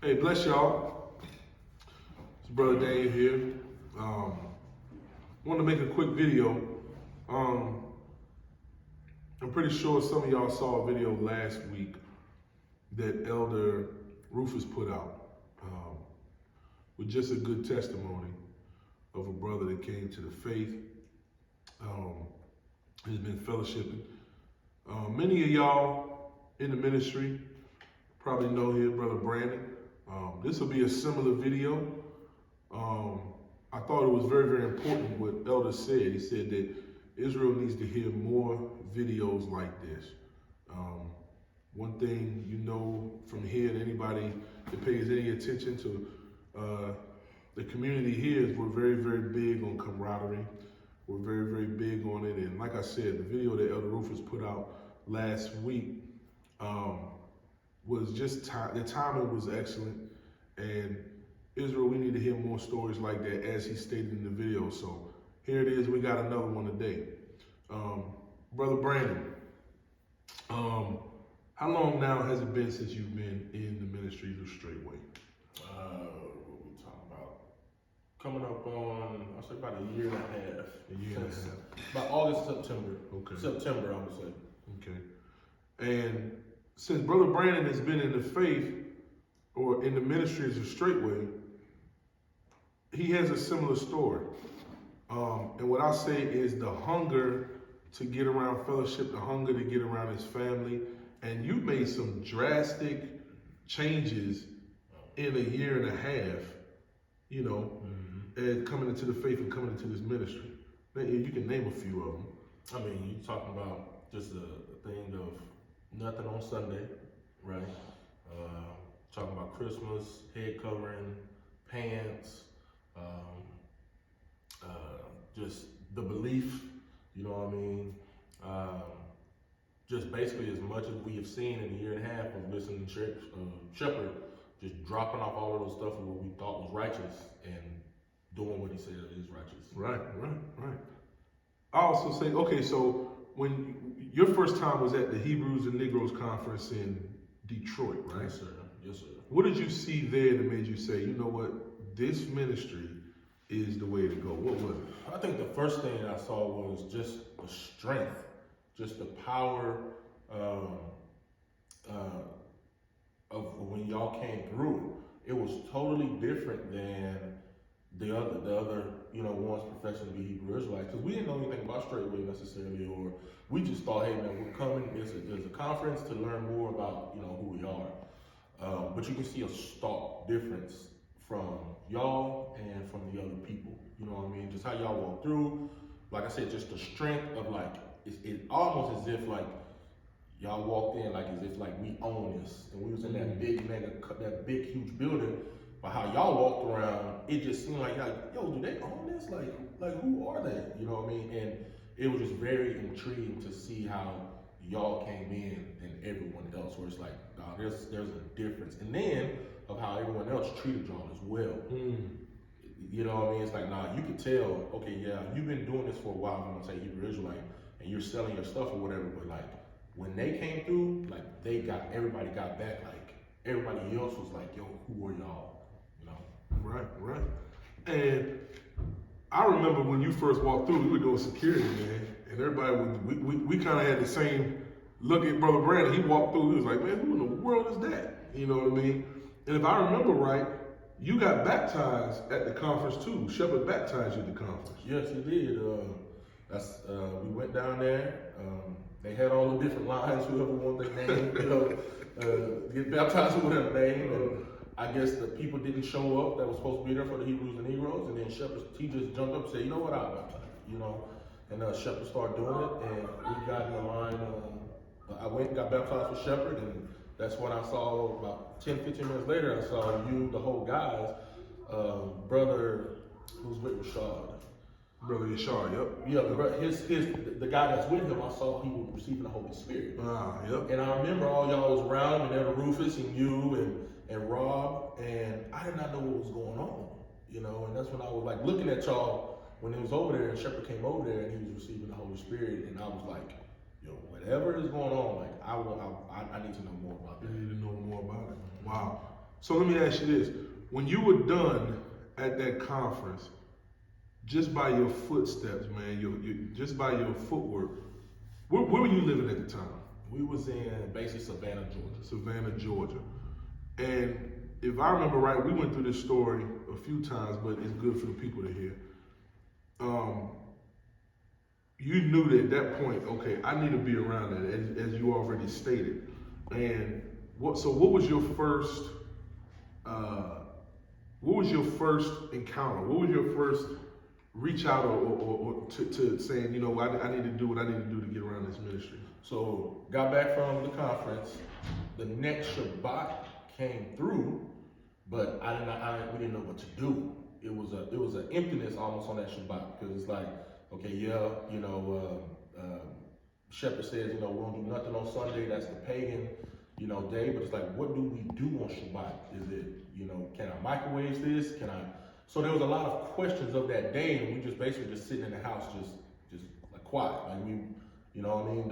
Hey, bless y'all. It's Brother Dave here. Want to make a quick video. I'm pretty sure some of y'all saw a video last week that Elder Rufus put out with just a good testimony of a brother that came to the faith. Has been fellowshipping. Many of y'all in the ministry probably know him, Brother Brandon. This will be a similar video. I thought it was very, very important what Elder said. He said that Israel needs to hear more videos like this. One thing you know from here, and anybody that pays any attention to the community here, is we're very, very big on camaraderie. We're very, very big on it. And like I said, the video that Elder Rufus put out last week was just, the timing was excellent. And Israel, we need to hear more stories like that, as he stated in the video. So here it is, we got another one today. Brother Brandon, how long now has it been since you've been in the ministry of Straightway? What we talking about? Coming up on, I'll say about a year and a half. A year and a half. About August, September. Okay. September, I would say. Okay. And since Brother Brandon has been in the faith or in the ministries of Straightway, he has a similar story. And what I say is the hunger to get around fellowship, the hunger to get around his family. And you made some drastic changes in a year and a half, you know, and coming into the faith and coming into this ministry. You can name a few of them. I mean, you're talking about just a thing of nothing on Sunday, right? Talking about Christmas, head covering, pants, just the belief, you know what I mean? Just basically as much as we have seen in a year and a half of listening to Shepherd, just dropping off all of those stuff of what we thought was righteous and doing what he said is righteous. Right. I also say, okay, so when your first time was at the Hebrews and Negroes conference in Detroit, right? Yes, sir. What did you see there that made you say, you know what, this ministry is the way to go? What was it? I think the first thing I saw was just the strength, just the power of when y'all came through. It was totally different than the other, ones professing to be Hebrew Israelites, because we didn't know anything about Straightway necessarily, or we just thought, hey man, we're coming. There's a conference to learn more about who we are. But you can see a stark difference from y'all and from the other people. You know what I mean? Just how y'all walk through. Like I said, just the strength of it almost as if y'all walked in as if we own this, and we was in that big huge building. But how y'all walked around, it just seemed like yo, do they own this? Like who are they? You know what I mean? And it was just very intriguing to see how y'all came in and everyone else, where it's like, nah, there's a difference. And then of how everyone else treated y'all as well. You know what I mean? It's like, nah, you could tell, okay, yeah, you've been doing this for a while, I'm gonna say Hebrew Israelite, and you're selling your stuff or whatever, but when they came through, everybody got back, everybody else was like, yo, who are y'all? Right. And I remember when you first walked through, we were doing security, man, and everybody we kind of had the same look at Brother Brandon. He walked through, he was like, man, who in the world is that? You know what I mean? And if I remember right, you got baptized at the conference too. Shepherd baptized you at the conference. Yes, he did. We went down there. They had all the different lines, whoever wanted their name, get baptized with whatever name. And I guess the people didn't show up that was supposed to be there for the Hebrews and Negroes. And then Shepherd, he just jumped up and said, you know what, I'll baptize you, And Shepherd started doing it, and we got in the line. I went and got baptized with Shepherd, and that's when I saw, about 10, 15 minutes later, I saw you, the whole guys, brother, who's with Rashad. Brother Yashar, yep. Yeah, the guy that's with him, I saw he was receiving the Holy Spirit. Yep. And I remember all y'all was around, and Elder Rufus and you and Rob, and I did not know what was going on, and that's when I was looking at y'all when it was over there, and Shepherd came over there and he was receiving the Holy Spirit, and I was like, yo, whatever is going on, I need to know more about that. You need to know more about it. Wow. So let me ask you this: when you were done at that conference, just by your footsteps, man, just by your footwork, where were you living at the time? We was in basically Savannah, Georgia. Savannah, Georgia. And if I remember right, we went through this story a few times, but it's good for the people to hear. You knew that at that point, okay, I need to be around that, as you already stated. And what was your first encounter? What was your first reach out or to saying, you know, I need to do what I need to do to get around this ministry? So got back from the conference. The next Shabbat came through, but we didn't know what to do. It was an emptiness almost on that Shabbat, because it's like, okay, yeah, you know, Shepherd says, you know, we don't do nothing on Sunday. That's the pagan, you know, day. But it's like, what do we do on Shabbat? Is it, you know, can I microwave this? Can I? So there was a lot of questions of that day, and we just basically just sitting in the house, just like quiet, like we, you know what I mean?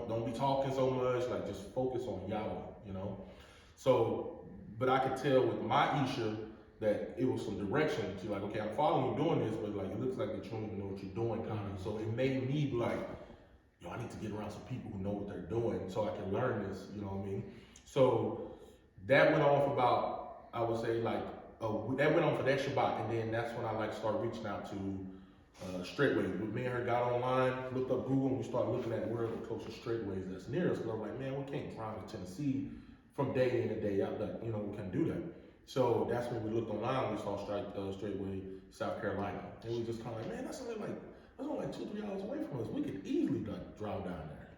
Don't be talking so much. Like, just focus on Yahweh, you know. So, but I could tell with my Isha that it was some direction. She's like, okay, I'm following you doing this, but like it looks like that you don't even know what you're doing, kind of. So it made me be like, yo, I need to get around some people who know what they're doing, so I can learn this. You know what I mean? So that went on for about, I would say, like that went on for that Shabbat, and then that's when I like started reaching out to straightways. Me and her got online, looked up Google, and we started looking at where the closest straightways that's near us. Because I'm like, man, we can't drive to Tennessee from day in and day out. Like, you know, we can't do that. So that's when we looked online. We saw straightway South Carolina, and we just kind of like, man, that's only like 2-3 hours away from us. We could easily like drive down there.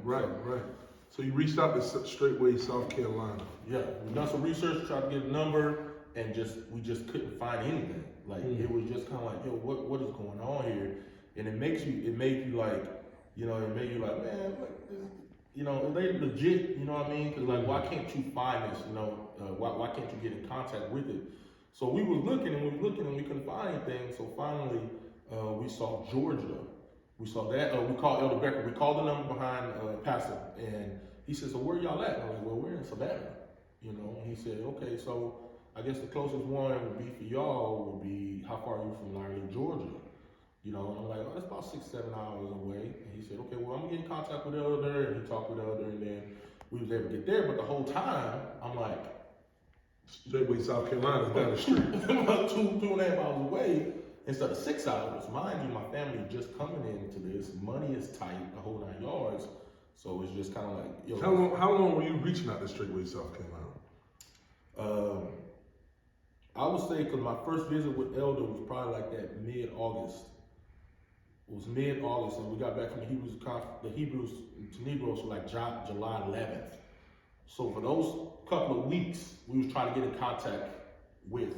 Right. So you reached out to straightway South Carolina. Yeah, we done some research, tried to get a number, and we just couldn't find anything. Like it was just kind of like, yo, what is going on here? And it made you like, you know, man, you know, they legit, you know what I mean? Because like, why can't you find this? You know, why can't you get in contact with it? So we were looking and we couldn't find anything. So finally, we saw Georgia. We saw that. We called Elder Becker. We called the number behind Pastor, and he said, "So where y'all at?" And I was like, "Well, we're in Savannah." You know, and he said, "Okay, so I guess the closest one would be for y'all would be, how far are you from Larry, Georgia?" You know, and I'm like, "Oh, that's about 6-7 hours away." And he said, "Okay, well, I'm gonna get in contact with Elder," and he talked with Elder, and then we was able to get there. But the whole time, I'm like, straightway South Carolina down the street, about 2.5 hours away instead of 6 hours. Mind you, my family just coming into this. Money is tight, the whole 9 yards. So it's just kind of like, yo. How long were you reaching out to straightway South Carolina? I would say, because my first visit with Elder was probably like that mid-August. It was mid-August, and we got back from the Hebrews to Negroes like July 11th. So for those couple of weeks, we was trying to get in contact with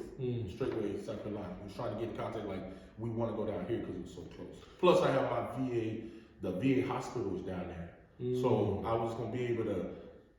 straightway South Carolina. We was trying to get in contact, like, we want to go down here because it's so close. Plus, I have the VA hospitals down there. So I was going to be able to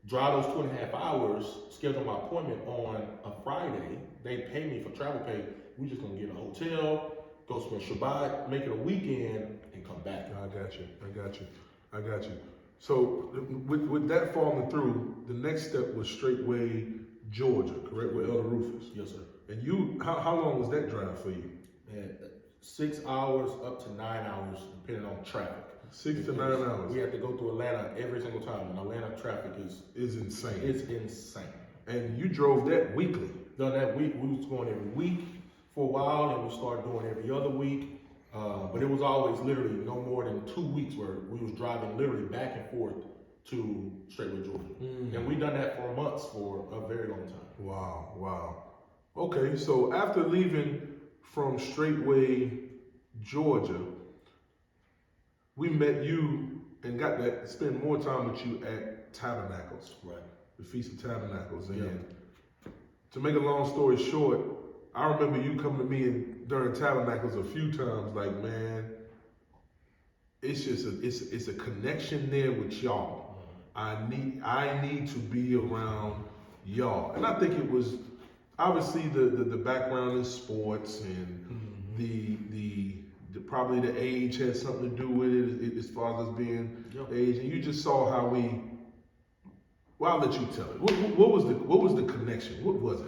drive those 2.5 hours, schedule my appointment on a Friday. They pay me for travel pay. We just going to get a hotel, go spend Shabbat, make it a weekend, and come back. I got you. So with that falling through, the next step was straightway Georgia, correct, with Elder Rufus? Yes, sir. And how long was that drive for you? Man, 6 hours up to 9 hours, depending on traffic. 6 to 9 hours. We have to go through Atlanta every single time, and Atlanta traffic is insane. It's insane. And you drove that weekly? Done that week. We was going every week for a while, and we started doing every other week. But it was always literally no more than 2 weeks where we was driving literally back and forth to straightway Georgia. And we done that for months, for a very long time. Wow. Okay, so after leaving from straightway Georgia, we met you and got to spend more time with you at Tabernacles. Right. The Feast of Tabernacles. And to make a long story short, I remember you coming to me during Tabernacles a few times, like, man, it's just it's a connection there with y'all. I need to be around y'all. And I think it was obviously the background in sports and the probably the age had something to do with it as far as us being age. And you just saw how Well, I'll let you tell it. What was the connection? What was it?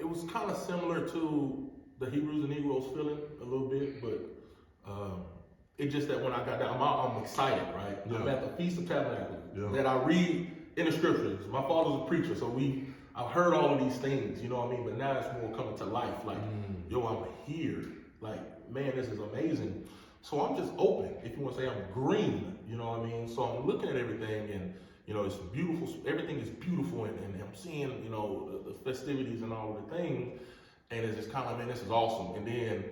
It was kind of similar to the Hebrews and Negroes feeling a little bit, but it's just that when I got down, I'm excited, right? Yeah. I'm at the Feast of Tabernacles Yeah. that I read in the scriptures. My father's a preacher, so I've heard all of these things, you know what I mean? But now it's more coming to life. Like, yo, I'm here. Like, man, this is amazing. So I'm just open. If you want to say I'm green, you know what I mean? So I'm looking at everything, and you know, it's beautiful. Everything is beautiful, and I'm seeing, you know, the festivities and all of the things, and it's just kind of, man, this is awesome. And then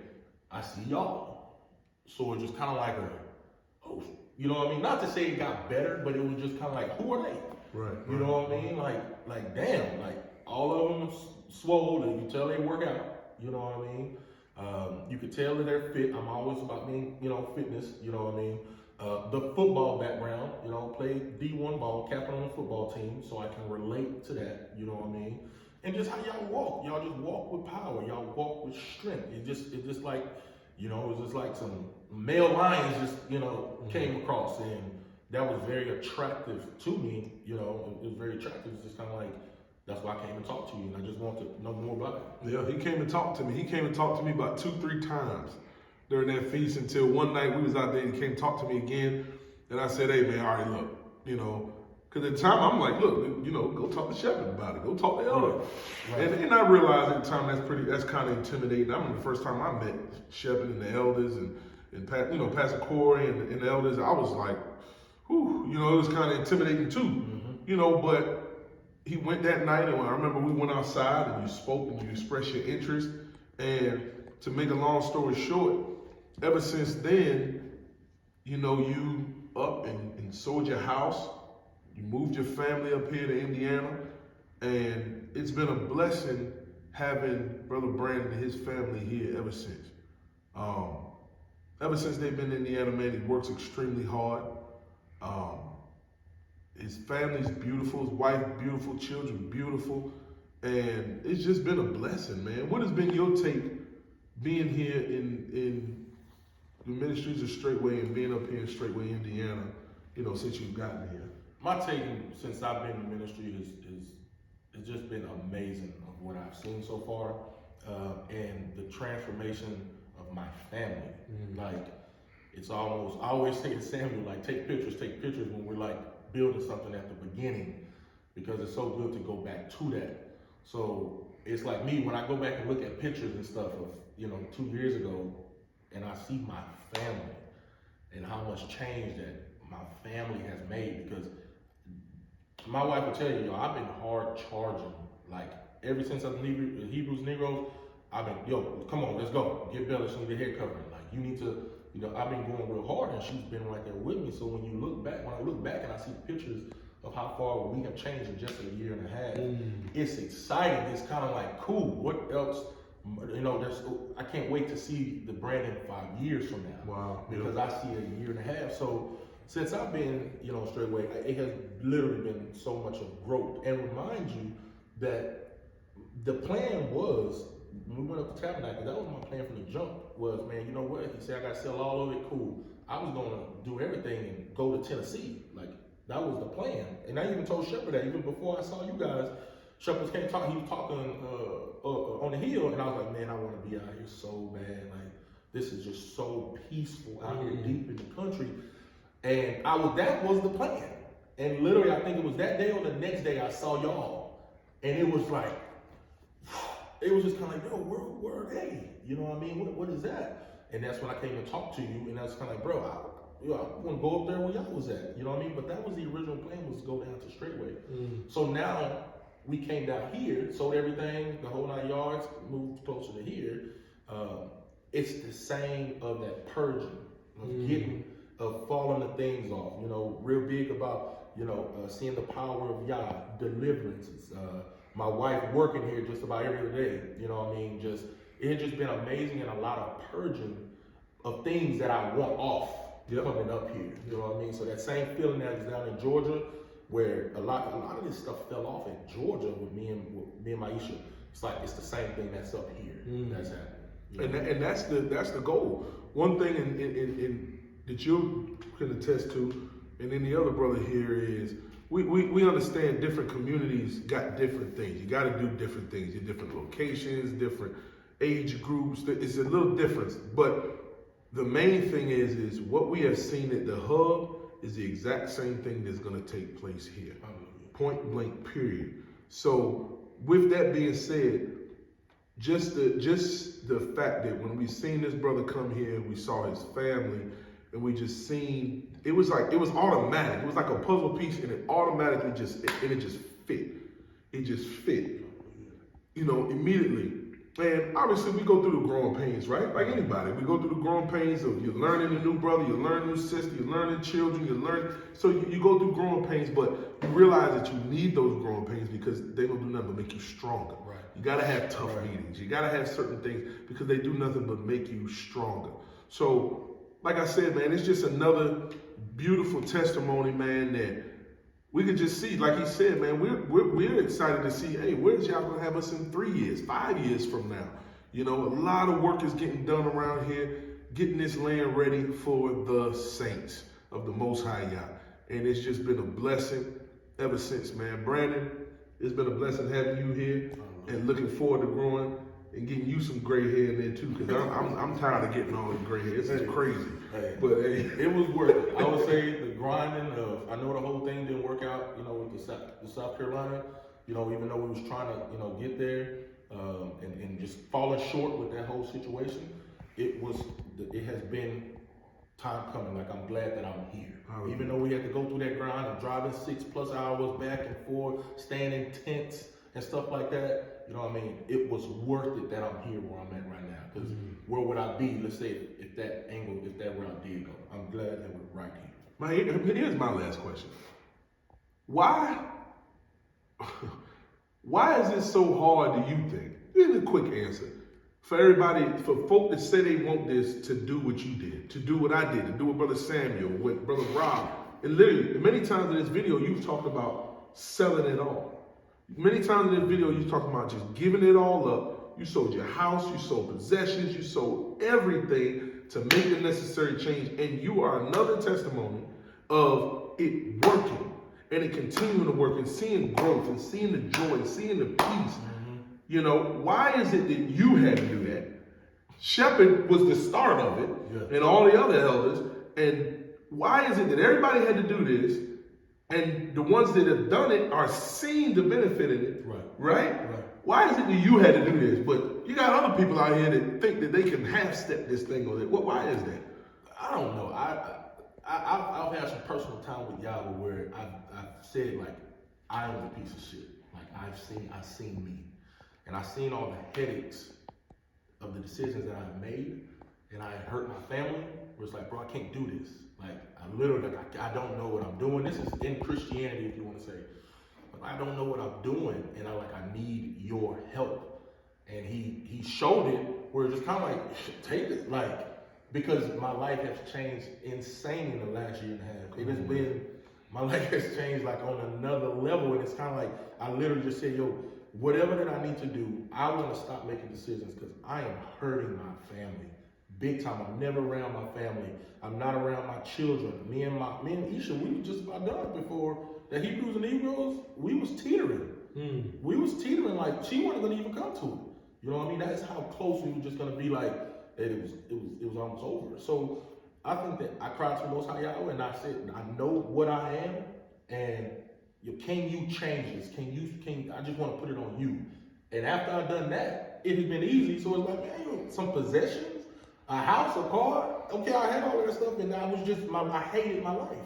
I see y'all, so it's just kind of like oh, you know what I mean? Not to say it got better, but it was just kind of like, who are they? Right. You know what I mean? Like damn, like all of them swole, and you tell they work out. You know what I mean? You could tell that they're fit. I'm always about being, you know, fitness. You know what I mean? The football background, you know, played D1 ball, captain on the football team, so I can relate to that, you know what I mean? And just how y'all walk. Y'all just walk with power. Y'all walk with strength. It's just like, you know, it's just like some male lions just, you know, came across, and that was very attractive to me, you know. It was very attractive. It's just kind of like, that's why I came and talked to you, and I just want to know more about it. Yeah, he came and talked to me. He came and talked to me about 2-3 times during that feast, until one night we was out there and he came and talked to me again. And I said, hey man, all right, look, you know, because at the time I'm like, look, you know, go talk to Shepherd about it. Go talk to Elder. Right. And I realized at the time that's kind of intimidating. I remember the first time I met Shepherd and the elders and you know, Pastor Corey and the elders, I was like, whew, you know, it was kind of intimidating too, you know, but he went that night, and I remember we went outside and you spoke and you expressed your interest. And to make a long story short, ever since then, you know, you up and sold your house, you moved your family up here to Indiana, and it's been a blessing having Brother Brandon and his family here ever since. Ever since they've been in Indiana, man, he works extremely hard. His family's beautiful, his wife beautiful, children beautiful, and it's just been a blessing, man. What has been your take being here in the ministries of Straightway and being up here in Straightway, Indiana, you know, since you've gotten here? My take since I've been in ministry has just been amazing of what I've seen so far, and the transformation of my family. Like, it's almost, I always say to Samuel, like, take pictures when we're like building something at the beginning, because it's so good to go back to that. So it's like me, when I go back and look at pictures and stuff of, you know, 2 years ago, and I see my family and how much change that my family has made, because my wife will tell you, I've been hard charging, like ever since I'm Hebrews Negroes, I've been, yo, come on, let's go, get Bella, she need a hair covering, like you need to, you know, I've been going real hard, and she's been right there with me. So when I look back and I see pictures of how far we have changed in just a year and a half, it's exciting. It's kind of like, cool, what else? You know, I can't wait to see the Brandon 5 years from now. Wow. Because I see a year and a half. So since I've been, you know, Straightway, it has literally been so much of growth. And remind you that the plan was, when we went up to Tabernacle, that was my plan from the jump, was, man, you know what? He said, I got to sell all of it, cool. I was going to do everything and go to Tennessee. Like, that was the plan. And I even told Shepherd that, even before I saw you guys, Shepherd came talking, he was talking on the hill, and I was like, man, I want to be out here so bad. Like, this is just so peaceful out here deep in the country. And that was the plan. And literally, I think it was that day or the next day I saw y'all. And it was like, it was just kind of like, yo, where are they? You know what I mean? What is that? And that's when I came and talked to you, and I was kind of like, bro, I want to go up there where y'all was at. You know what I mean? But that was the original plan, was to go down to Straightway. So now we came down here, sold everything, the whole 9 yards, moved closer to here. It's the same of that purging, of falling the things off. You know, real big about, you know, seeing the power of Yah, deliverances. My wife working here just about every other day, you know what I mean? It had just been amazing, and a lot of purging of things that I want off coming up here, you know what I mean? So that same feeling that is down in Georgia, where a lot of this stuff fell off in Georgia with me and Maisha. It's like, it's the same thing that's up here, that's happening. And that's the goal. One thing in that you can attest to, and then the other brother here, is we understand different communities got different things. You got to do different things in different locations, different age groups. It's a little difference, but the main thing is what we have seen at the hub is the exact same thing that's going to take place here. Point blank, period. So with that being said, just the fact that when we seen this brother come here, we saw his family, and we just seen, it was automatic. It was like a puzzle piece, and it automatically just fit. It just fit, immediately. And obviously we go through the growing pains, right? Like anybody, we go through the growing pains of you're learning a new brother, you're learning a new sister, you're learning children, so you go through growing pains, but you realize that you need those growing pains because they don't do nothing but make you stronger. Right. You gotta have tough meetings. You gotta have certain things because they do nothing but make you stronger. So, like I said, man, it's just another beautiful testimony, man, that we could just see, like he said, man, we're excited to see, hey, where's y'all gonna have us in 3 years, 5 years from now? A lot of work is getting done around here, getting this land ready for the saints of the Most High Yah. And it's just been a blessing ever since, man. Brandon, it's been a blessing having you here and looking forward to growing and getting you some gray hair in there too, because I'm tired of getting all the gray hair. This is crazy. But hey, it was worth it. I would say the grinding of, I know the whole thing didn't work out, with the South Carolina, even though we was trying to, get there, and just falling short with that whole situation, it has been time coming. Like, I'm glad that I'm here. Even though we had to go through that grind of driving 6+ hours back and forth, staying in tents and stuff like that, it was worth it that I'm here where I'm at right now. Because where would I be, let's say, if that route did go? I'm glad that we're right here. Here's my last question. Why is it so hard, do you think? Here's a quick answer. For everybody, for folk that say they want this, to do what you did, to do what I did, to do what Brother Samuel, what Brother Rob. And literally, many times in this video, you've talked about selling it all. Many times in this video, you've talked about just giving it all up. You sold your house, you sold possessions, you sold everything to make the necessary change. And you are another testimony of it working and it continuing to work and seeing growth and seeing the joy and seeing the peace. Why is it that you had to do that? Shepherd was the start of it, and all the other elders. And why is it that everybody had to do this, and the ones that have done it are seeing the benefit in it, right? Why is it that you had to do this, but you got other people out here that think that they can half-step this thing or that? Why is that? I don't know. I've had some personal time with Yahweh where I've said, like, I am a piece of shit. Like, I've seen me. And I've seen all the headaches of the decisions that I've made, and I hurt my family, where it's like, bro, I can't do this. Like, I don't know what I'm doing. This is in Christianity, if you want to say. But I don't know what I'm doing, and I need your help. And he showed it where it's just kind of like, take it. Like, because my life has changed insane in the last year and a half. It has been, my life has changed like on another level, and it's kind of like, I literally just said, yo, whatever that I need to do, I want to stop making decisions because I am hurting my family big time. I'm never around my family. I'm not around my children. Me and Isha, we were just about done before the Hebrews and Negroes. We was teetering. We was teetering, like she wasn't gonna even come to it. You know what I mean? That's how close we were just gonna be. Like that it was almost over. So I think that I cried to the Most High Yahweh, and I said, I know what I am, and can you change this? I just want to put it on you. And after I've done that, it has been easy. So it's like, man, some possessions, a house, a car. Okay, I had all that stuff, and I was just, I hated my life.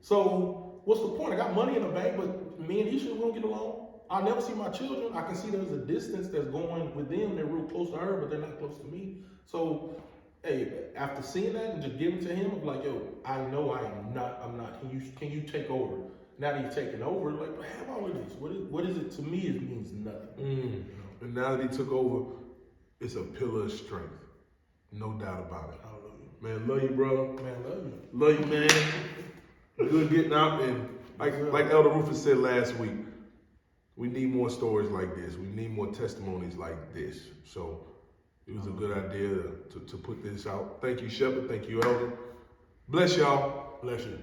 So what's the point? I got money in the bank, but me and Isha won't get along. I'll never see my children. I can see there's a distance that's going with them. They're real close to her, but they're not close to me. So, hey, after seeing that and just giving to him, I'm like, yo, I know I'm not. Can you take over? Now that he's taken over, like, have all of this. What is it to me? It means nothing. And now that he took over, it's a pillar of strength. No doubt about it. I love you. Man, love you, brother. Man, love you. Love you, man. Good getting out. And like Elder Rufus said last week, we need more stories like this. We need more testimonies like this. So it was a good idea to put this out. Thank you, Shepherd. Thank you, Elder. Bless y'all. Bless you.